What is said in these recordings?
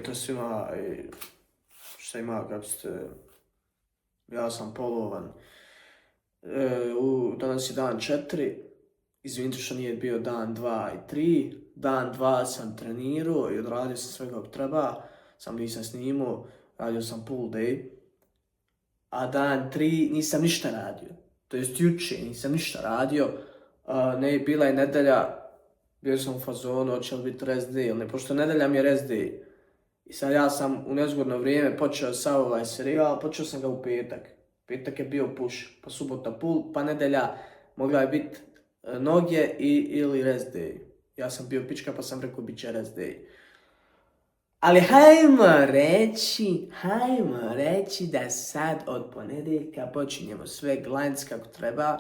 ujutro svima i šta ima, kako ste, ja sam polovan. Danas je dan 4, izvinite što nije bio dan 2 i 3. Dan 2 sam trenirao i odradio sam sve kako treba, sam nisam snimao, radio sam full day. A dan 3 nisam ništa radio, to jest juče nisam ništa radio, bila je nedelja, bio sam u fazonu, hoće li biti rest day ili ne, pošto nedelja mi je rest day. I sad ja sam u nezgodno vrijeme počeo sa ovaj serijal, počeo sam ga u petak. Petak je bio push, pa subota pull, pa nedelja mogla je biti noge ili rest day. Ja sam bio pička pa sam rekao bit će rest day. Ali hajmo reći da sad od ponedjeljka počinjemo sve glanc kako treba.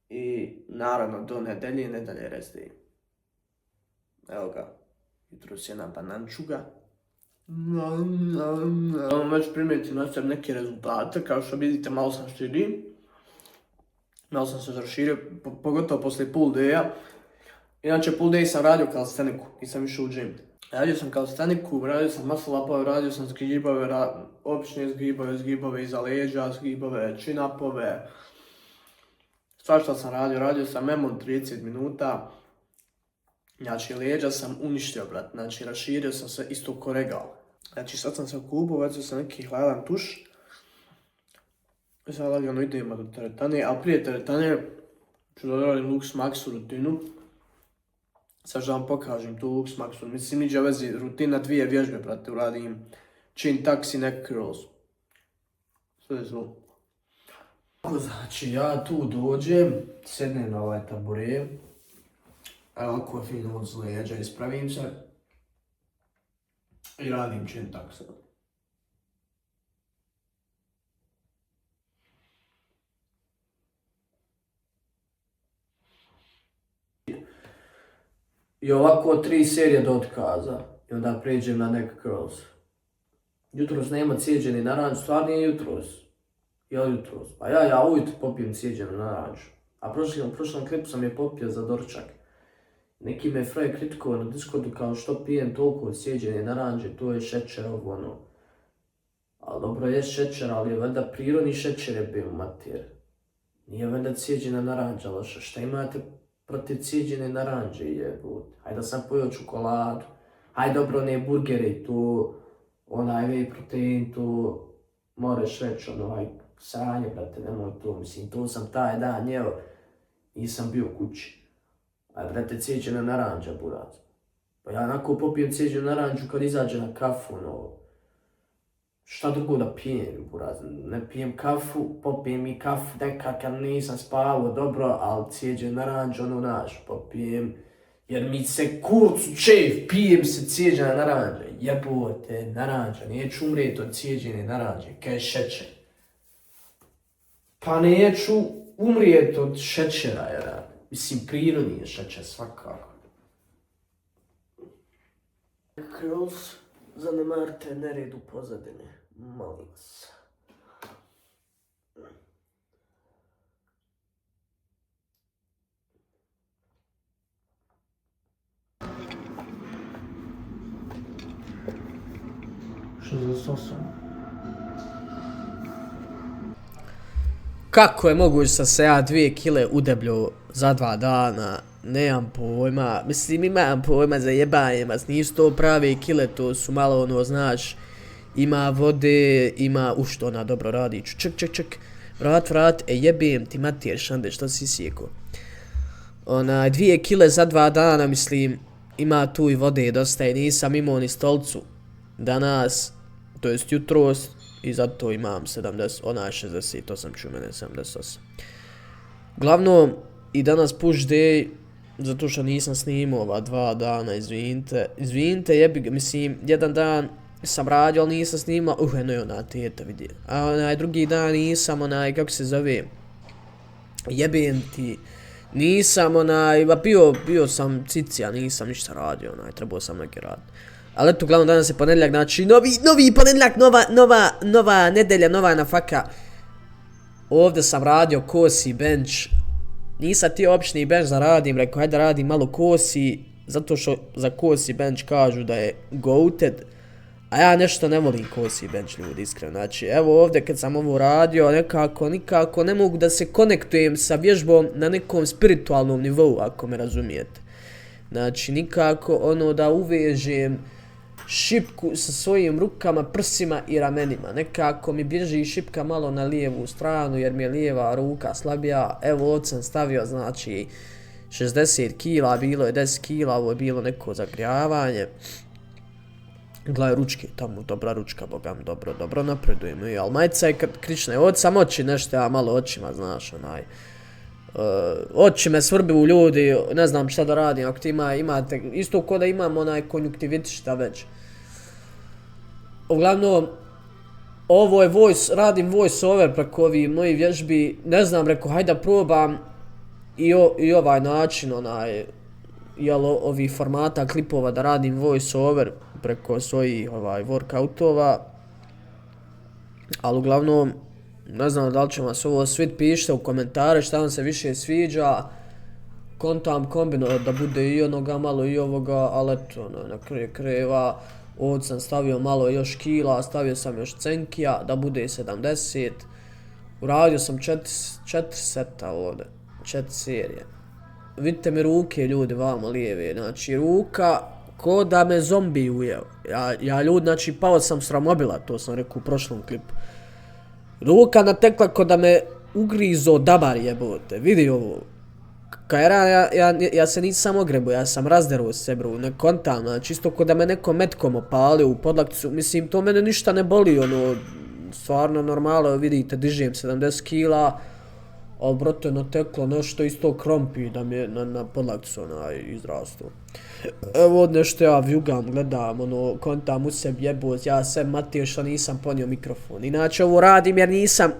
I naravno do nedelje je rest day. Evo ga, jutros jedna banančuga. Već primijeti na sebi neke rezultate, kao što vidite malo sam širi. Malo sam se zaširio, pogotovo poslije pull day-a. Inače pull day sam radio kalisteniku, nisam išao u gym. Radio sam kalisteniku, radio sam muscle upove, radio sam zgibove, obične zgibove iza leđa, zgibove, chin-upove. Svašta sam radio sam memon 30 minuta. Znači leđa sam uništio, brat, znači raširio sam se isto ko regao. Znači sad sam se okupao, već sam neki hladan tuš. I sad lagano idemo do teretane, a prije teretane ću da odradim Lux Maxu rutinu. Sad ću vam pokažem tu Lux Maxu, mislim niđe vezi, rutina 2 vježbe, brate, uradim chin tucks i neck curls. Sve je zlo. Znači ja tu dođem, sednem na ovaj tabure, ovako je fino od leđa, ispravim se i radim chin tucks. I ovako 3 serije do otkaza i onda pređem na neck curls. Jutros nema cijeđeni naranč, stvarno nije jutros. Jel jutros? Pa ja ujutro popijem cijeđenu naranču. A prošlom klipu sam je popio za doručak. Neki me Frey kritikovao na Discordu kao što pijem toliko cijeđene naranče, to je šećer ono. Ali dobro je šećer, ali je valjda prirodni šećer je bio mater. Nije valjda cijeđena naranča loša, šta imate protiv cijeđene naranče jebut? Hajde da sam pojeo čokoladu, hajde dobro one burgere i tu, onaj whey protein tu, moreš reći onaj sranje, brate, nemoj to, mislim, to sam taj dan jeo, nisam bio kući. Aj, brate, cijeđena naranča, buraz. Pa ja onako popijem cijeđenu naranču kad izađe na kafu, no. Šta drugo da pijem, buraz, ne pijem kafu, popijem i kafu nekad kad nisam spavao dobro, ali cijeđenu naranču, ono naš, popijem, jer mi se kurcu čef, pijem se cijeđena naranča, jebote, naranča, neću umrijeti od cijeđene naranče, kaj je šećer. Pa neću umrijeti od šećera, jer, mislim, prirodni je šećer svakako. Curls, zanemarite nered u pozadini, molim vas. Što za sosom? Kako je moguće da se ja 2 kile udebljio za 2 dana? Nemam pojma, mislim imam pojma za jebanje vas, nisu to prave kile, to su malo ono, znaš, ima vode, ima, što ona dobro radi, ček, vrat, jebem ti mater šande, što si sjeko. 2 kile za 2 dana, mislim, ima tu i vode dosta i nisam imao ni stolcu danas, to jest jutros, i zato imam 68 ću mene 78. Uglavnom, i danas push day, zato što nisam snimao ova 2 dana, izvinite, jebi ga, mislim, jedan dan sam radio, ali nisam snimao, eno je ona teta vidio, a drugi dan nisam kako se zove, jebem ti, nisam bio sam cicija, nisam ništa radio, trebao sam neki raditi. Ali eto, uglavnom danas je ponedjeljak, znači novi ponedjeljak, nova nedelja, nova nafaka. Ovdje sam radio kosi bench. Nisam ti obični bench da radim, rekao hajde da radim malo kosi. Zato što za kosi bench kažu da je goated. A ja nešto ne volim kosi bench ljudi, iskreno. Znači, evo ovdje kad sam ovo radio, nikako ne mogu da se konektujem sa vježbom na nekom spiritualnom nivou, ako me razumijete. Znači, nikako ono da uvežem šipku sa svojim rukama, prsima i ramenima. Nekako mi bježi šipka malo na lijevu stranu jer mi je lijeva ruka slabija. Evo ovdje sam stavio znači 60 kila, bilo je 10 kila, ovo je bilo neko zagrijavanje. Gledaj ručke, tamo dobra ručka, bogam, dobro napredujemo. Ali majica je krična, ovdje sam oči nešto, ja malo očima, znaš, oči me svrbi u ljudi, ne znam šta da radim, ako ti imate, isto ko da imam onaj konjuktivitis šta već. Uglavnom, ovo je radim voice over preko ovih mojih vježbi, ne znam, rekao, hajde da probam i ovaj način, ovih formata klipova da radim voice over preko svojih workoutova, ali uglavnom, ne znam da li će vam se ovo sviđati, pišite u komentare šta vam se više sviđa. Kontam kombino da bude i onoga malo i ovoga, ali eto, na kraju krajeva, ovdje sam stavio malo još kila, stavio sam još cenkija da bude 70. Uradio sam 4 seta ovdje, 4 serije. Vidite mi ruke ljudi vamo lijeve, znači ruka ko da me zombi ujeo. Ja ljudi, znači pao sam s ramobila, to sam rekao u prošlom klipu. Ruka natekla ko da me ugrizo dabar jebote, vidi ovo. Ja se nisam ogrebo, ja sam razderuo se bro, ne kontam, znači isto ko da me neko metkom opalio u podlakticu, mislim to mene ništa ne boli, stvarno normalno, vidite, dižem 70 kila, ali brate nateklo nešto isto krompi da mi je na podlakticu izrastu. Evo nešto ja vjugam, gledam, kontam u sebi jebote, ja se matio što nisam ponio mikrofon. Inače ovo radim jer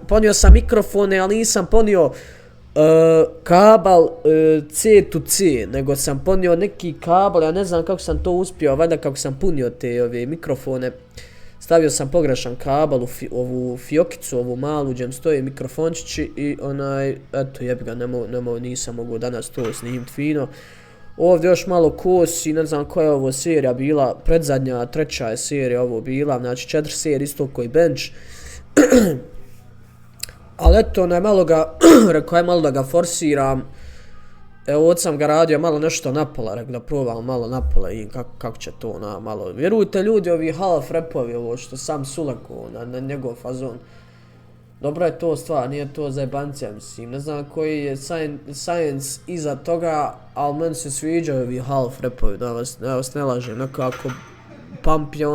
ponio sam mikrofone, ali nisam ponio kabel C to C, nego sam ponio neki kabel, ja ne znam kako sam to uspio, valjda kako sam punio te ove mikrofone. Stavio sam pogrešan kabel u ovu fiokicu, ovu malu, gdje stoje mikrofončići i eto jebi ga, nisam mogao danas to snimit fino. Ovdje još malo kosi, ne znam koja je ovo serija bila, predzadnja, treća je serija ovo bila, znači 4 serije isto koji bench. Ali eto, rekao je malo da ga forsiram. Evo, ovdje sam ga radio malo nešto napola, rekao da probam malo napola i kako će to malo. Vjerujte ljudi, ovi half rapovi, ovo što sam sulako na njegov fazon. Dobra je to stvar, nije to zajebancija, mislim, ne znam koji je science iza toga, ali meni se sviđaju ovi half rapovi, da vas ne lažem, nekako pump je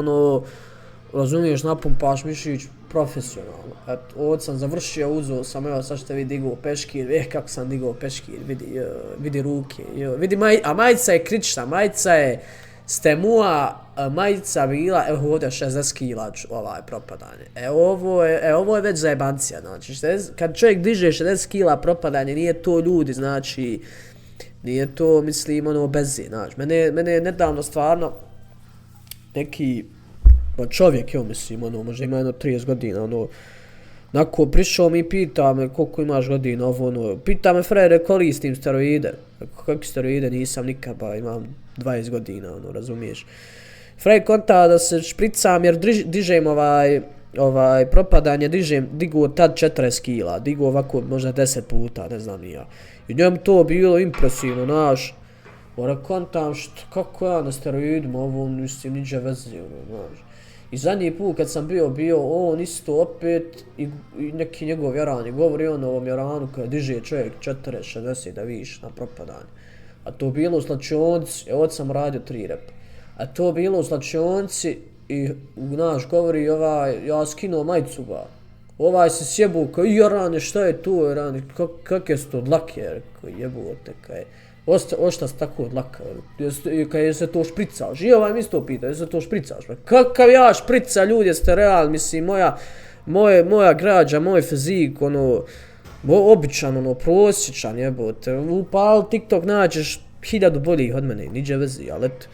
razumiješ, napumpaš mišić profesionalno. Eto, ovdje sam završio, uzeo sam, evo sad što vidi digao peškir, kako sam digao peškir, vidi ruke, vidi a majica je krična, majica je stemua, majica bila, evo ovdje 60 kila propadanje. Ovo je već zajebancija, znači, kad čovjek diže 60 kila propadanje, nije to ljudi, znači, nije to, mislim, bezi, znači, mene je nedavno stvarno neki čovjek, mislim, možda ima 30 godina, Nako prišao mi i pita me koliko imaš godina, pita me Frere koristim steroide. Kakvi steroide nisam nikad, imam 20 godina, razumiješ. Fred konta da se špricam jer dižem propadanje, digu tad 40 kila, digu ovako možda 10 puta, ne znam ni ja. I njemu to bilo impresivno, znaš. Kontam kako ja na steroidima, ovo nisam niđe veze, znaš. I zadnji put kad sam bio on isto opet i neki njegov jaran, govori on o ovom jaranu kada diže čovjek 40-60 da vidiš na propadanje. A to bilo u slačionci, ovdje sam radio 3 repa. A to bilo u slačionci i naš govori ja skinuo majicu ga. Se sjebu kao jarane šta je tu jarane, kakve su to dlake, jebote kaj. Ošta se tako od laka, kad je se to špricaš, i mi isto pita, je se to špricaš, kakav ja šprica, ljudi, jeste real, mislim, moja građa, moj fizik, običan, prosječan, jebote, upal TikTok nađeš 1000 boljih od mene, niđe vezi, ali eto,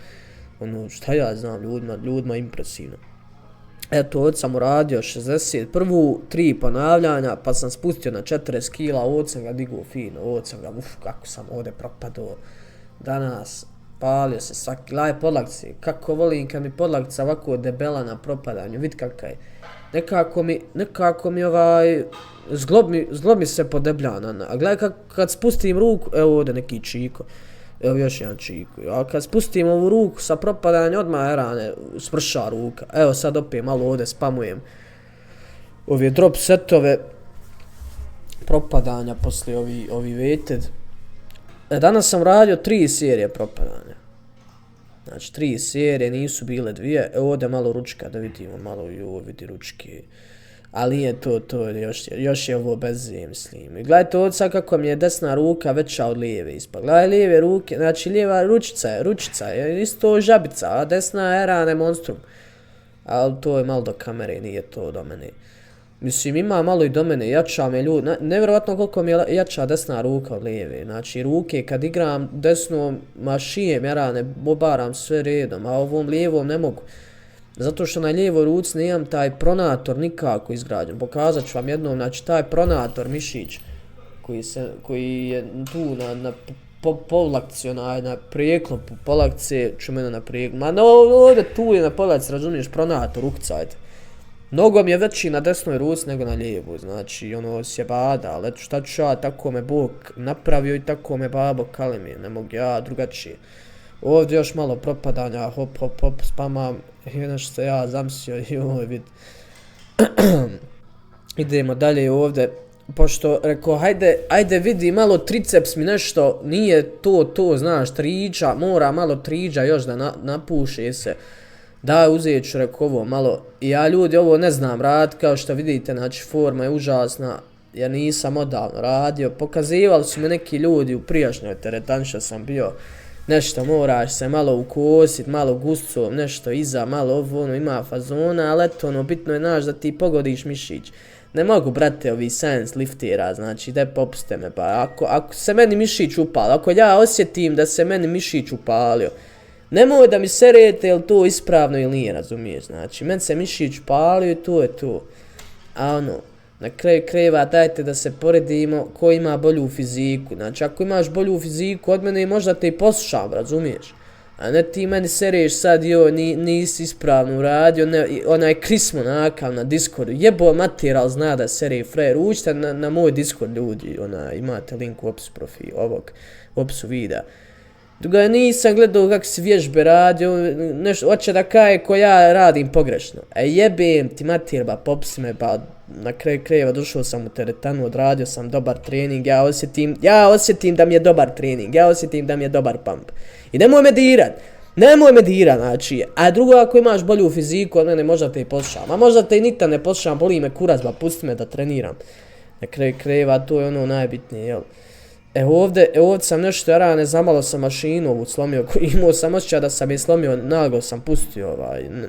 šta ja znam, ljudima impresivno. Eto, ovdje sam uradio 60, prvu 3 ponavljanja, pa sam spustio na 40 kila, ovdje sam ga digao fino, ovdje sam ga, kako sam ovdje propadao danas. raspalio se svaki, gledaj podlakce, kako volim kad mi podlakca ovako debela na propadanju, vid kakav je. Nekako mi zglob mi se podebljana, a gledaj kad spustim ruku, evo ovdje neki čiko, evo još jedan čiko, a kad spustim ovu ruku sa propadanja odmah rane, smrša ruka, evo sad opet malo ovdje spamujem ove drop setove, propadanja poslije ovi weighted. Danas sam radio 3 serije propadanja. Znači 3 serije, nisu bile 2. Ovdje malo ručka da vidimo, malo vidi ručke. Ali nije to, još je ovo bez mislim. I gledajte ovdje sad kako mi je desna ruka veća od lijeve ispod. Gledaj lijeve ruke, znači lijeva ručica je isto žabica, a desna je rane monstrum. Ali to je malo do kamere, nije to do mene. Mislim, ima malo i do mene, jača me ljudi, nevjerovatno koliko mi je jača desna ruka od lijeve. Znači, ruke kad igram desnom, šijem, rane, obaram sve redom, a ovom lijevom ne mogu. Zato što na lijevoj ruci nemam taj pronator nikako izgrađen. Pokazat ću vam jednom, znači taj pronator mišić koji je tu na povlakci, na prijeklopu povlakce, ću mene na prijeklopu. Ma ovdje tu je na povlakci, razumiješ, pronator, ukcajte. Mnogo mi je veći na desnoj ruci nego na lijevu, znači ono sjebada, ali eto šta ću ja, tako me Bog napravio i tako me babo kalemi, ne mogu ja drugačije. Ovdje još malo propadanja, hop, spamam, i nešto ja zamislio i ovo vid. Idemo dalje ovdje, pošto rekao ajde vidi malo triceps mi nešto, nije to znaš, triđa, mora malo triđa još da napuše se. Da, uzet ću rekao ovo malo, i ja ljudi ovo ne znam raditi, kao što vidite, znači forma je užasna, jer nisam odavno radio, pokazivali su me neki ljudi u prijašnjoj teretani što sam bio, nešto moraš se malo ukosit, malo guscom, nešto iza, malo ovo, ima fazona, ali eto ono, bitno je znaš da ti pogodiš mišić. Ne mogu, brate, ovi science liftera, znači, daj popuste me, pa ako se meni mišić upali, ako ja osjetim da se meni mišić upalio, nemoj da mi serete jel to ispravno ili nije, razumiješ, znači, meni se mišić upalio i to je to. A ono, na kraju krajeva dajte da se poredimo ko ima bolju fiziku, znači, ako imaš bolju fiziku od mene možda te i poslušam, razumiješ. A ne ti meni sereš sad, joj, nisi ispravno uradio, onaj Krismo nakav na Discordu, jebo materijal zna da sere frajer, uđite na moj Discord ljudi, imate link u opisu profila, u opisu videa. Druga nisam gledao kako si vježbe radio, nešto, hoće da kaje ko ja radim pogrešno. Jebem ti materijal, popusti me, na kraju krajeva došao sam u teretanu, odradio sam dobar trening, ja osjetim da mi je dobar trening, ja osjetim da mi je dobar pump. I nemoj me dirat, znači, a drugo ako imaš bolju fiziku od mene možda te i poslušam, a možda te i nita ne poslušam, boli me kurac, pusti me da treniram. Na kraju krajeva to je ono najbitnije, jel? Ovdje sam nešto rane, zamalo sam mašinu ovu slomio, imao sam osjećaj da sam je slomio, naglo sam pustio,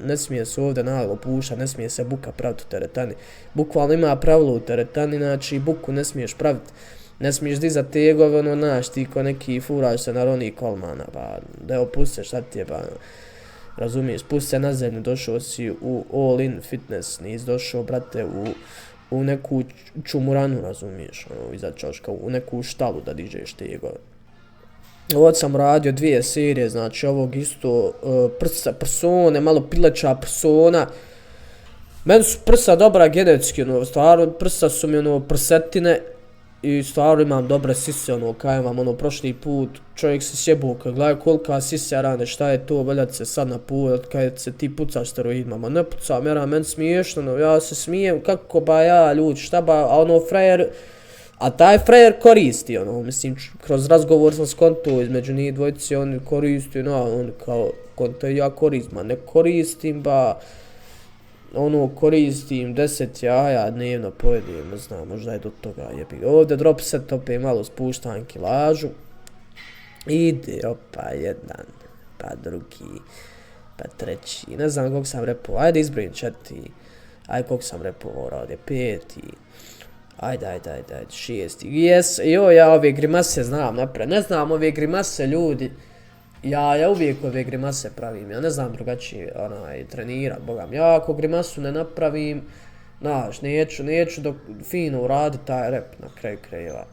ne smije se ovdje naglo pušati, ne smije se buka praviti u teretani. Bukvalno ima pravilo u teretani, znači buku ne smiješ praviti, ne smiješ dizati tegove, znaš, ti ko neki furaš se na Ronnie Colemana, da je opuste, šta ti je, razumiješ, pusti se na zemlju, došao si u All In Fitness, nisi došao, brate, u neku čumuranu, razumiješ, iza čoška, u neku štalu da dižeš tegove. Ovdje sam radio 2 serije, znači ovog isto persone, malo pileća persona. Meni su prsa dobra genetski, stvarno, prsa su mi prsetine i stvarno imam dobre sise, kaj imam, prošli put čovjek se sjebuo, kad gledaj kolika sise rane, šta je to, valjati se sad na put, kad se ti pucaš steroidima, ma ne pucam, meni smiješno, ja se smijem, kako ja, ljudi, šta a frajer, a taj frajer koristi, mislim, kroz razgovor sam skonto između njih dvojici, oni koristi, on kao, konto ja koristim, ne koristim, koristim 10 jaja dnevno pojedim, ne znam, možda je do toga jebi. Ovdje drop set opet malo spuštam kilažu. Ide, opa, jedan, pa drugi, pa treći, ne znam koliko sam repao, ajde izbrojim 4, ajde koliko sam repao ovdje, 5, ajde, 6, yes, ja ove grimase znam napred, ne znam ove grimase ljudi. Ja uvijek ove grimase pravim, ja ne znam drugačije trenirat, bogam. Ja ako grimasu ne napravim, znaš, neću dok fino uradi taj rep na kraju krajeva.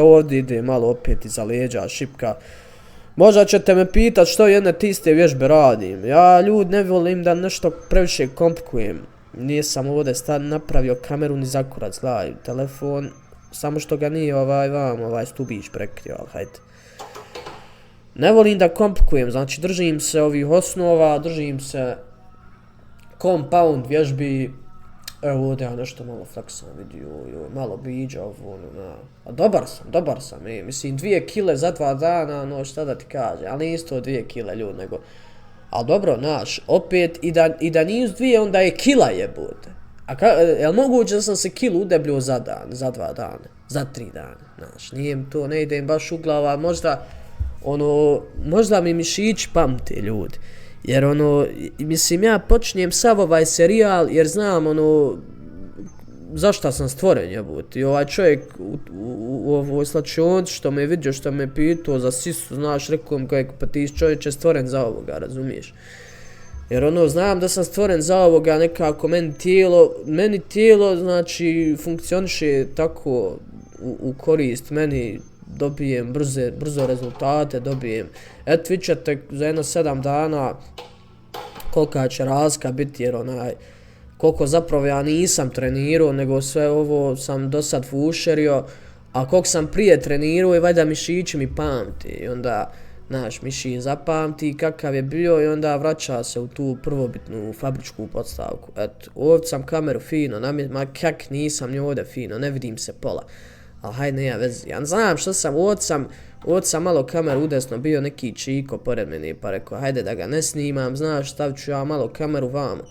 Ovdje ide malo opet iza leđa, šipka. Možda ćete me pitat što jedne te iste vježbe radim. Ja ljudi ne volim da nešto previše komplikujem. Nisam ovdje napravio kameru ni za kurac, gledaj, telefon, samo što ga nije ovaj stubić prekrio, ali hajde. Ne volim da komplikujem, znači držim se ovih osnova, držim se compound vježbi. Evo ovdje ja nešto malo fleksam vidio, malo biđa ovo, a dobar sam, mislim 2 kile za 2 dana, no šta da ti kaže, ali nije isto 2 kile ljudi, nego, ali dobro, naš, opet, i da nije uz 2, onda je kila jebote. Jel moguće da sam se kilu udebljio za dan, za 2 dana, za 3 dana, znaš, ne ide im baš u glava, možda mi mišići pamte ljudi. Jer mislim ja počinjem sav ovaj serijal jer znam zašto sam stvoren jebote. I ovaj čovjek u ovoj slačionci što me vidio, što me pitao za sisu, znaš, rekao mi pa ti čovječe stvoren za ovoga, razumiješ? Jer znam da sam stvoren za ovoga, nekako meni tijelo znači funkcioniše tako u korist, meni dobijem brzo rezultate, eto vi ćete za jedno 7 dana kolika će razlika biti jer koliko zapravo ja nisam trenirao, nego sve ovo sam do sad fušerio, a koliko sam prije trenirao i valjda mišići mi pamti i onda, znaš, mišić zapamti kakav je bio i onda vraća se u tu prvobitnu fabričku podstavku. Eto, ovdje sam kameru fino, ma kak nisam ni ovdje fino, ne vidim se pola. Ali hajde nema veze, ja znam što sam, ovdje sam malo kameru udesno, bio neki čiko pored mene pa rekao hajde da ga ne snimam, znaš, stavit ću ja malo kameru vamo.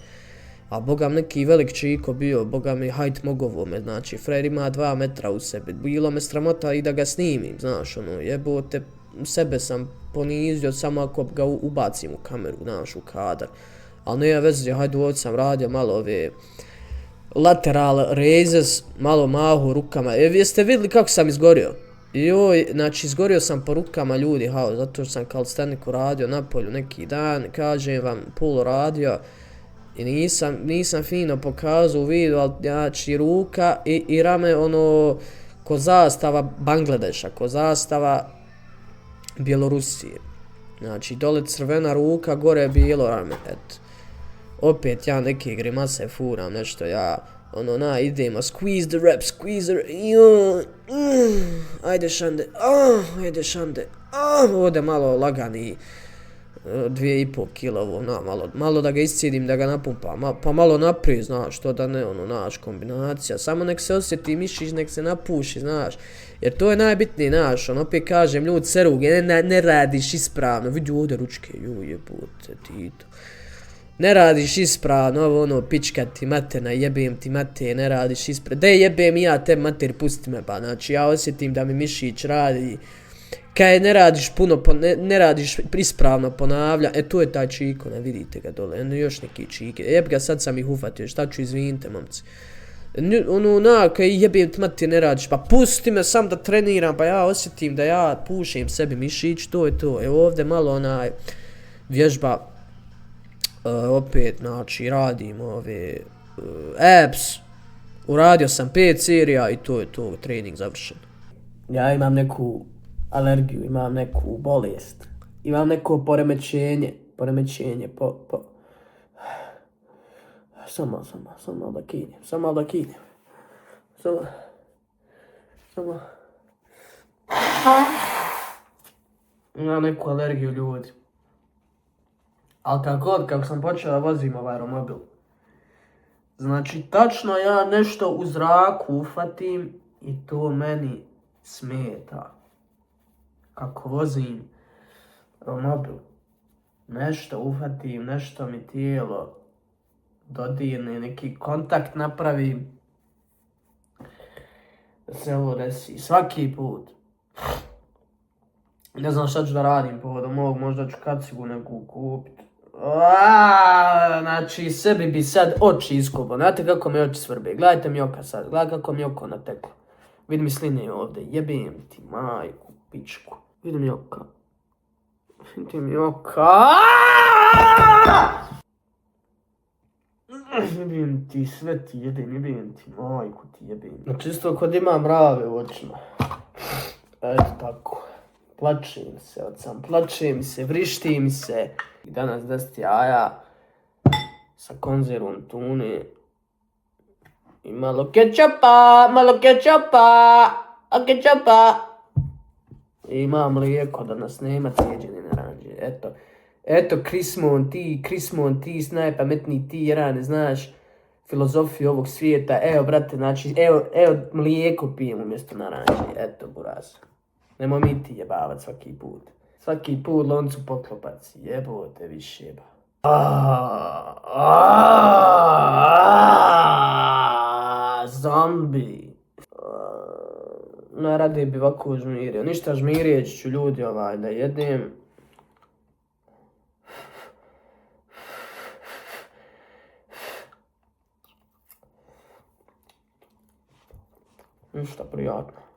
A bogam neki velik čiko bio, boga mi hajde mogovo me, znači Fred ima 2 metra u sebi, bilo me sramota i da ga snimim, znaš, jebote, sebe sam ponizio samo ako ga ubacim u kameru, znaš, u kadar. Ali nema veze, hajde ovdje sam radio malo ove lateral raises, malo mahu rukama. Jeste vidjeli kako sam izgorio? Joj, znači izgorio sam po rukama ljudi, zato što sam kalisteniku radio napolju neki dan, kažem vam, pull radio i nisam fino pokazao u vidu, ali znači ruka i rame ko zastava Bangladeša, ko zastava Bjelorusije. Znači dole crvena ruka, gore bijelo rame, eto. Opet ja neke grimase furam, nešto ja, idemo, squeeze the rep, ajde šande, ovdje malo lagani, 2,5 kila ovo, malo da ga iscijedim, da ga napumpam, pa malo naprijed, znaš, to da ne, naš, kombinacija, samo nek se osjeti mišić, nek se napuši, znaš, jer to je najbitnije, znaš, opet kažem, ljudi seruge, ne radiš ispravno, vidi ovdje ručke, jebote, Tito. Ne radiš ispravno, pička ti materna, jebem ti mater, ne radiš ispravno. De jebem i ja te mater, pusti me pa, znači ja osjetim da mi mišić radi. Kaj ne radiš puno, ne radiš ispravno ponavlja, to je taj čiko, ne vidite ga dole, još neki čike. Jeb ga, sad sam ih ufatio, šta ću, izvinite momci. Kaj jebem ti mater, ne radiš, pa pusti me sam da treniram, pa ja osjetim da ja pušem sebi mišić, to je to. Evo ovdje malo vježba. Opet, znači, radim ove abs, uradio sam 5 serija i to je to, trening završen. Ja imam neku alergiju, imam neku bolest, imam neko poremećenje, samo da kinem, imam neku alergiju ljudi. Ali kako sam počeo da vozim ovaj romobil, znači tačno ja nešto u zraku ufatim i to meni smeta. Kako vozim romobil, nešto ufatim, nešto mi tijelo dodirne, neki kontakt napravim, da se ovo desi svaki put. Ne znam šta ću da radim povodom ovog, možda ću kacigu neku kupit. Znači, sebi bi sad oči iskopao. Znate kako mi oči svrbe? Gledajte mi oka sad. Gledaj kako mi oko nateklo. Vidim mi sline ovdje. Jebem ti majku, pičku. Vidim mi oka. Jebem ti, sve ti jebem ti, majku ti jebem. Znači, isto kod imam mrave u očima. Eto tako. Plačim se od sam, plačim se, vrišti mi se. I danas 10 jaja sa konzervom tune. I malo kečapa, a kečapa. I ima mlijeko da nas nema cijeđene naranđe. Eto, Krismon, ti najpametniji ti, jer ne znaš filozofiju ovog svijeta. Evo, brate, znači, evo, mlijeko pijem umjesto naranđe. Eto, buraz. Nemo mi ti jebavat svaki put. Svaki put loncu poklopac. Jebote više jeba. Zombi. Najradije bi ovako žmirio. Ništa žmirjeći ću ljudi da jedem. Ništa prijatno.